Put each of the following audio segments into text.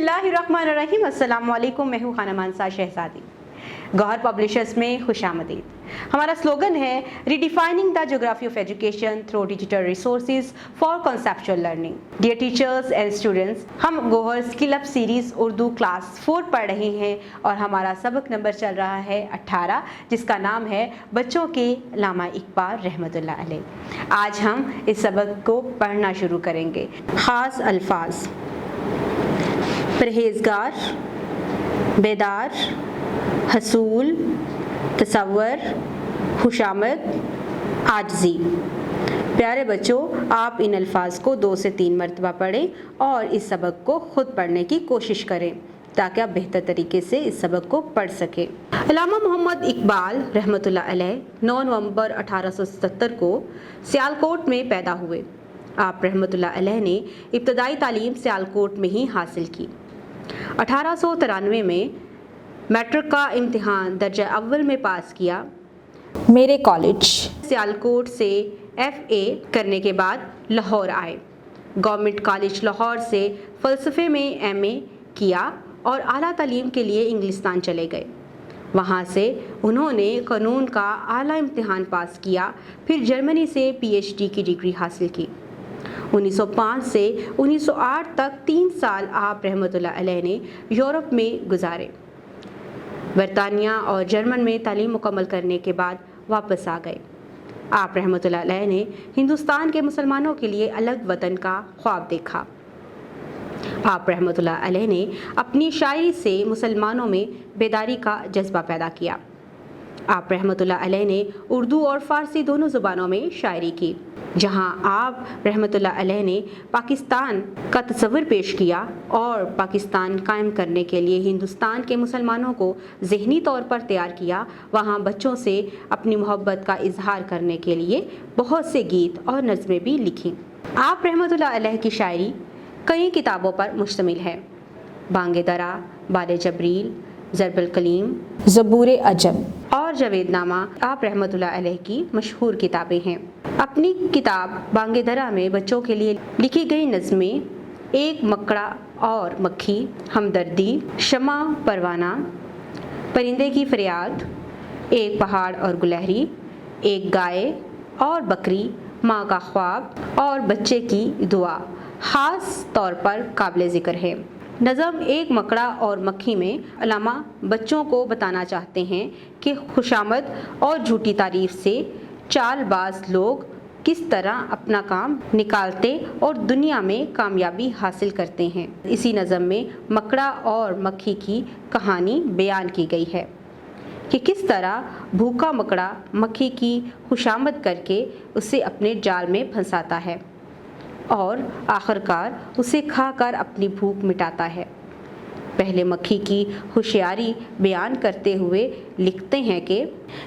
बिस्मिल्लाहिर्रहमानिर्रहीम। अस्सलाम वालेकुम। मैं हूँ खाना मानसा शहजादी। गौहर पब्लिशर्स में खुशामदीद। हमारा स्लोगन है redefining the geography of education through digital resources for conceptual learning. Dear teachers and students, हम Gauhar skill up series Urdu class 4 पढ़ रहे हैं और हमारा सबक नंबर चल रहा है 18, जिसका नाम है बच्चों के अल्लामा इकबाल रहमतुल्लाह अलैह। आज हम इस सबक को पढ़ना शुरू करेंगे। खास अल्फाज: परहेजगार, बेदार, हसूल, तसव्वुर, खुशामद, आजजी। प्यारे बच्चों, आप इन अल्फाज को 2 से 3 मरतबा पढ़ें और इस सबक को खुद पढ़ने की कोशिश करें ताकि आप बेहतर तरीके से इस सबक को पढ़ सकें। अल्लामा मोहम्मद इकबाल रहमतुल्लाह अलैह 9 नवंबर 1877 को सियालकोट में पैदा हुए। आप रहमतुल्लाह अलैह ने इब्तदाई तालीम सियालकोट में ही हासिल की। 1893 में मैट्रिक का इम्तिहान दर्जा अव्वल में पास किया। मेरे कॉलेज सियालकोट से FA करने के बाद लाहौर आए। गवर्नमेंट कॉलेज लाहौर से फ़लसफ़े में MA किया और आला तालीम के लिए इंग्लिस्तान चले गए। वहाँ से उन्होंने कानून का आला इम्तिहान पास किया, फिर जर्मनी से PhD की डिग्री हासिल की। 1905 से 1908 तक 3 साल आप रहमतुल्लाह अलैह ने यूरोप में गुजारे। बरतानिया और जर्मन में तालीम मुकम्मल करने के बाद वापस आ गए। आप रहमतुल्लाह अलैह ने हिंदुस्तान के मुसलमानों के लिए अलग वतन का ख्वाब देखा। आप रहमतुल्लाह अलैह ने अपनी शायरी से मुसलमानों में बेदारी का जज्बा पैदा किया। आप रहमतुल्लाह अलैह ने उर्दू और फ़ारसी दोनों ज़ुबानों में शायरी की। जहां आप रहमतुल्लाह अलैह ने पाकिस्तान का तस्वर पेश किया और पाकिस्तान कायम करने के लिए हिंदुस्तान के मुसलमानों को ज़हनी तौर पर तैयार किया, वहां बच्चों से अपनी मोहब्बत का इजहार करने के लिए बहुत से गीत और नज़में भी लिखीं। आप रहमतुल्लाह अलैह की शायरी कई किताबों पर मुश्तमिल है। बांगे दरा, बाले जबरील, ज़रबुल कलीम, ज़बूर अजम और जावेदनामा आप रहमतुल्लाह अलैह की मशहूर किताबें हैं। अपनी किताब बांगे दरा में बच्चों के लिए लिखी गई नज़में एक मकड़ा और मक्खी, हमदर्दी, शमा परवाना, परिंदे की फरियाद, एक पहाड़ और गुलहरी, एक गाय और बकरी, माँ का ख्वाब और बच्चे की दुआ ख़ास तौर पर काबिल ज़िक्र है। नज़म एक मकड़ा और मक्खी में अल्लामा बच्चों को बताना चाहते हैं कि खुशामद और झूठी तारीफ से चालबाज लोग किस तरह अपना काम निकालते और दुनिया में कामयाबी हासिल करते हैं। इसी नज़म में मकड़ा और मक्खी की कहानी बयान की गई है कि किस तरह भूखा मकड़ा मक्खी की खुशामद करके उसे अपने जाल में फंसाता है और आखिरकार उसे खाकर अपनी भूख मिटाता है। पहले मक्खी की होशियारी बयान करते हुए लिखते हैं कि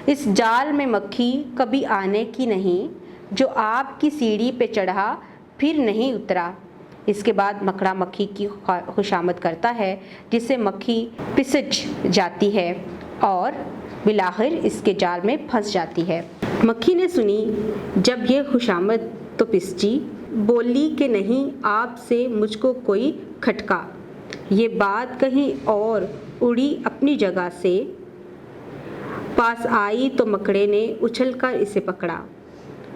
इस जाल में मक्खी कभी आने की नहीं, जो आपकी सीढ़ी पे चढ़ा फिर नहीं उतरा। इसके बाद मकड़ा मक्खी की खुशामद करता है, जिससे मक्खी पिसज जाती है और बिलाखिर इसके जाल में फंस जाती है। मक्खी ने सुनी जब ये खुशामद तो पिसजी, बोली कि नहीं आपसे मुझको कोई खटका। ये बात कहीं और उड़ी अपनी जगह से, पास आई तो मकड़े ने उछलकर इसे पकड़ा।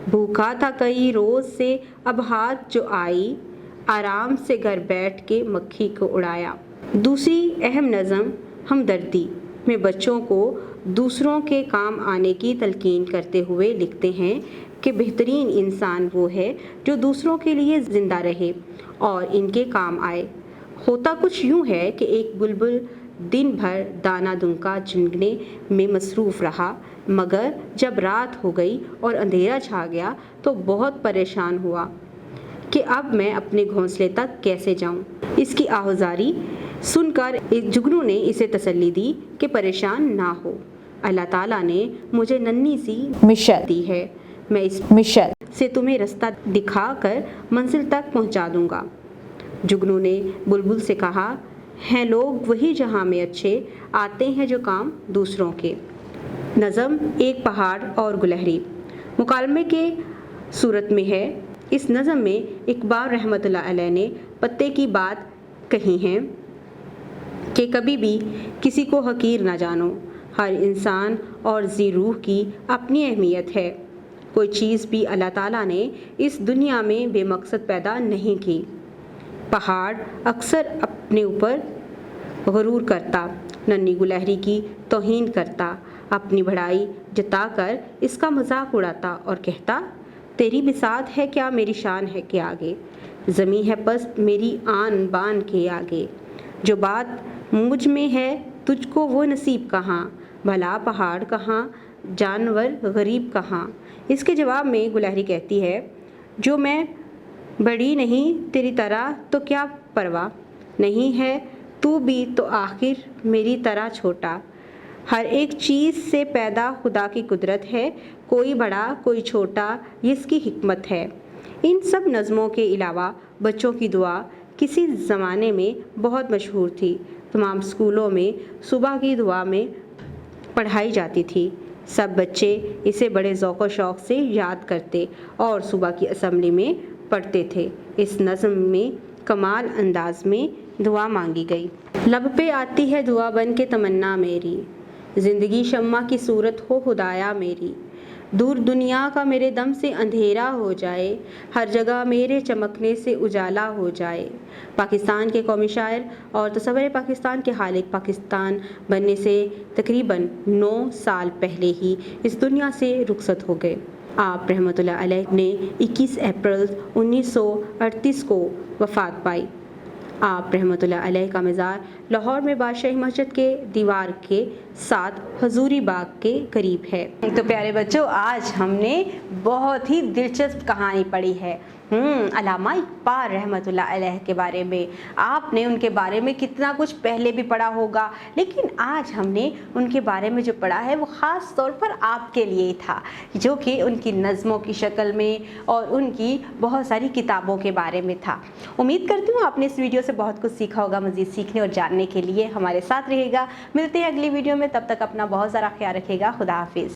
भूखा था कई रोज़ से अब हाथ जो आई, आराम से घर बैठ के मक्खी को उड़ाया। दूसरी अहम नज़म हमदर्दी में बच्चों को दूसरों के काम आने की तलकीन करते हुए लिखते हैं कि बेहतरीन इंसान वो है जो दूसरों के लिए ज़िंदा रहे और इनके काम आए। होता कुछ यूँ है कि एक बुलबुल दिन भर दाना दुनका चुनने में मसरूफ़ रहा, मगर जब रात हो गई और अंधेरा छा गया तो बहुत परेशान हुआ कि अब मैं अपने घोंसले तक कैसे जाऊं। इसकी आहुजारी सुनकर एक जुगनू ने इसे तसल्ली दी कि परेशान ना हो, अल्लाह ताला ने मुझे नन्ही सी मिशत दी है, मैं इस मिशत से तुम्हें रास्ता दिखाकर मंजिल तक पहुंचा दूंगा। जुगनू ने बुलबुल से कहा, हैं लोग वही जहां में अच्छे, आते हैं जो काम दूसरों के। नज़म एक पहाड़ और गुलहरी मुकालमे के सूरत में है। इस नज़म में इकबाल रहमतुल्लाह अलैह ने पत्ते की बात कही है کہ کبھی بھی کسی کو حقیر نہ جانو۔ ہر انسان اور ذی روح کی اپنی اہمیت ہے۔ کوئی چیز بھی اللہ تعالیٰ نے اس دنیا میں بے مقصد پیدا نہیں کی۔ پہاڑ اکثر اپنے اوپر غرور کرتا، ننھی گلہری کی توہین کرتا، اپنی بڑائی جتا کر اس کا مذاق اڑاتا اور کہتا، تیری بساط ہے کیا میری شان ہے کے آگے، زمیں ہے پست میری آن بان کے آگے، جو بات مجھ میں ہے تجھ کو وہ نصیب کہاں، بھلا پہاڑ کہاں جانور غریب کہاں۔ اس کے جواب میں گلہری کہتی ہے، جو میں بڑی نہیں تیری طرح تو کیا پرواہ، نہیں ہے تو بھی تو آخر میری طرح چھوٹا، ہر ایک چیز سے پیدا خدا کی قدرت ہے، کوئی بڑا کوئی چھوٹا یہ اس کی حکمت ہے۔ ان سب نظموں کے علاوہ بچوں کی دعا کسی زمانے میں بہت مشہور تھی، تمام اسکولوں میں صبح کی دعا میں پڑھائی جاتی تھی، سب بچے اسے بڑے ذوق و شوق سے یاد کرتے اور صبح کی اسمبلی میں پڑھتے تھے۔ اس نظم میں کمال انداز میں دعا مانگی گئی۔ لب پہ آتی ہے دعا بن کے تمنا میری، زندگی شمع کی صورت ہو خدایا میری، دور دنیا کا میرے دم سے اندھیرا ہو جائے، ہر جگہ میرے چمکنے سے اجالا ہو جائے۔ پاکستان کے قومی شاعر اور تصور پاکستان کے خالق پاکستان بننے سے تقریباً 9 سال پہلے ہی اس دنیا سے رخصت ہو گئے۔ آپ رحمۃ اللہ علیہ نے 21 اپریل 1938 کو وفات پائی۔ آپ رحمۃ اللہ علیہ کا مزار لاہور میں بادشاہی مسجد کے دیوار کے ساتھ حضوری باغ کے قریب ہے۔ تو پیارے بچوں، آج ہم نے بہت ہی دلچسپ کہانی پڑھی ہے علامہ اقبال رحمۃ اللہ علیہ کے بارے میں۔ آپ نے ان کے بارے میں کتنا کچھ پہلے بھی پڑھا ہوگا، لیکن آج ہم نے ان کے بارے میں جو پڑھا ہے وہ خاص طور پر آپ کے لیے ہی تھا، جو کہ ان کی نظموں کی شکل میں اور ان کی بہت ساری کتابوں کے بارے میں تھا۔ امید کرتی ہوں آپ نے اس ویڈیو سے بہت کچھ سیکھا ہوگا۔ مزید سیکھنے اور جاننے کے لیے ہمارے ساتھ رہے گا۔ ملتے ہیں اگلی ویڈیو میں، تب تک اپنا بہت سارا خیال رکھے گا۔ خدا حافظ۔